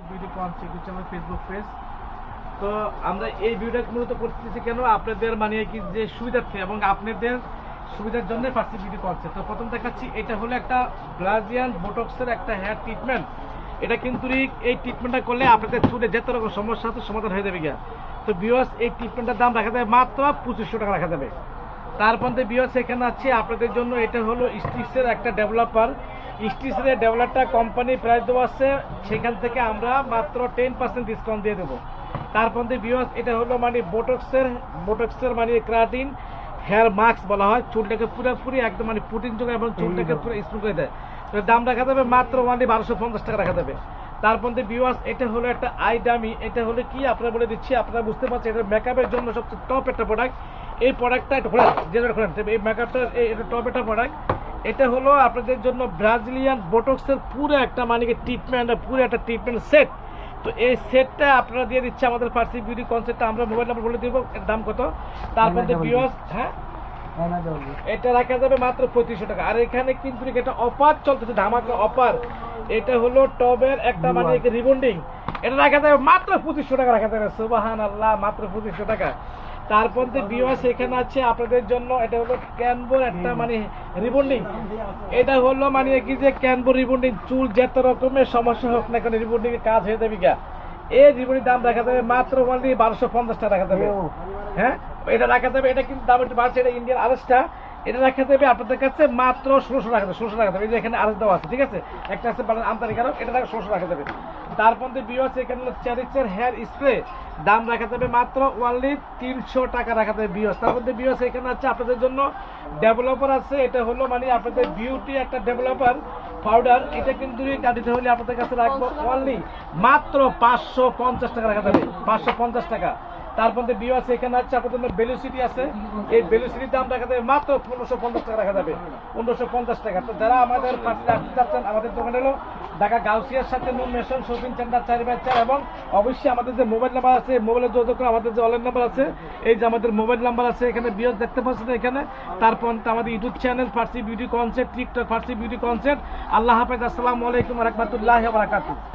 Beauty concept হচ্ছে আমার Facebook page. তো আমরা এই ভিডিওটা মূলত করতেছি কেন, আপনাদের মানে কি যে সুবিধার্থে এবং আপনাদের সুবিধার জন্য ফার্সি বিউটি কনসেপ্ট। তো প্রথম দেখাচ্ছি, এটা হলো একটা ব্রাজিলিয়ান বোটক্সের একটা হেয়ার ট্রিটমেন্ট। এটা কিন্তু এই ট্রিটমেন্টটা করলে আপনাদের চুলে যত রকম সমস্যা আছে সমাধান হয়ে যাবে গিয়া। তো ভিউয়ার্স, এই ট্রিটমেন্টটার দাম রাখা যাবে মাত্র 2500 টাকা রাখা যাবে। তারপর ভিউয়ার্স এখানে আছে আপনাদের জন্য, এটা হলো স্টিক্সের একটা ডেভেলপার। স্টিক্সের ডেভেলপারটা কোম্পানি প্রাইস দেওয়া আছে, সেখান থেকে আমরা মাত্র 10% ডিসকাউন্ট দিয়ে দেবো। তারপর ভিউয়ার্স, এটা হলো মানে বোটক্সের মানে ক্রাটিন হেয়ার মাস্ক বলা হয়। চুলটাকে পুরোপুরি একদম মানে প্রোটিন যোগায় এবং চুলটাকে পুরো স্মুথ করে দেয়। তো দাম রাখা যাবে মাত্র মানে 1250 টাকা রাখা যাবে। তারপর ভিউয়ার্স, এটা হলো একটা আই ডামি। এটা হলো কি আপনারা বলে দিচ্ছি, আপনারা বুঝতে পারছেন এটা মেকআপের জন্য সবচেয়ে টপ একটা প্রোডাক্ট। এই প্রোডাক্টটা একটু খোলেন, যেটা খোলেন, এই মেকআপটা এটা টপ একটা প্রোডাক্ট। এটা হলো আপনাদের জন্য ব্রাজিলিয়ান বোটক্সের পুরো একটা মানে ট্রিটমেন্ট, পুরো একটা ট্রিটমেন্ট সেট। তো এই সেটটা আপনারা দিয়ে দিচ্ছে আমাদের ফার্সি বিউটি কনসেপ্টটা। আমরা মোবাইল নাম্বার বলে দিব, এর দাম কত। তারপর ভিউয়ার্স, হ্যাঁ এটা রাখা যাবে মাত্র 2500 টাকা। আর এখানে কিন্তু এটা অফার চলতেছে, ধামাকা অফার। এটা হলো টবের একটা মানে রিবন্ডিং, এটা রাখা যাবে মাত্র 2500 টাকা রাখা যাবে। সুবহানাল্লাহ, মাত্র 2500 টাকা। তারপর ভিউয়ার্স এখানে আছে আপনাদের জন্য, এটা হলো ক্যানবোর একটা মানে রিবন্ডিং। এটা হলো মানে কি যে ক্যানবো রিবন্ডিং, চুল যত রকমের সমস্যা হোক না কেন রিবন্ডিং এর কাজ হয়ে যাবে গা। এই রিবন্ডিং দাম রাখা যাবে মাত্র অনলি 1250 টাকা রাখা যাবে। হ্যাঁ, এটা রাখা যাবে, এটা কিন্তু দাম একটু বাড়ছে, এটা ইন্ডিয়ান আরেসটা। এটা রাখা যাবে আপনাদের কাছে মাত্র 1600 টাকা, 1600 টাকা যাবে। এই যে এখানে আরেস দেওয়া আছে, ঠিক আছে, একটা আছে আমদানি কারক, এটা 1600 রাখা যাবে। তারপর ভিউয়ার্স এখানে চেরিচের হেয়ার স্প্রে, দাম রাখা যাবে মাত্র অনলি 300 টাকা রাখা যাবে ভিউয়ার্স। তারপর ভিউয়ার্স এখানে আছে আপনাদের জন্য ডেভেলপার আছে। এটা হলো মানে আপনাদের বিউটি একটা ডেভেলপার পাউডার। এটা কিন্তু কাটিতে হলে আপনাদের কাছে রাখবো অনলি মাত্র 550 টাকা রাখা যাবে, 550 টাকা। তারপর ভিউয়ার্স এখানে আছে আপনাদের জন্য বেলুসিটি আছে। এই বেলুসিটির দাম রাখা যাবে মাত্র 1550 টাকা রাখা যাবে, 1550 টাকা। তো যারা আমাদের পাশে আসতে চাচ্ছেন, আমাদের দোকান হলো ঢাকা গাউসিয়ার সাথে নূর মেশন শপিং সেন্টার 4/4। এবং অবশ্যই আমাদের যে মোবাইল নাম্বার আছে, মোবাইলে যোগাযোগ করে আমাদের যে অনলাইন নাম্বার আছে, এই যে আমাদের মোবাইল নাম্বার আছে এখানে ভিউয়ার্স দেখতে পাচ্ছেন এখানে। তারপর আমাদের ইউটিউব চ্যানেল ফার্সি বিউটি কনসেপ্ট, টিকটক ফার্সি বিউটি কনসেপ্ট। আল্লাহ হাফেজ, আসসালামু আলাইকুম ওয়া রাহমাতুল্লাহি ওয়া বারাকাতুহু।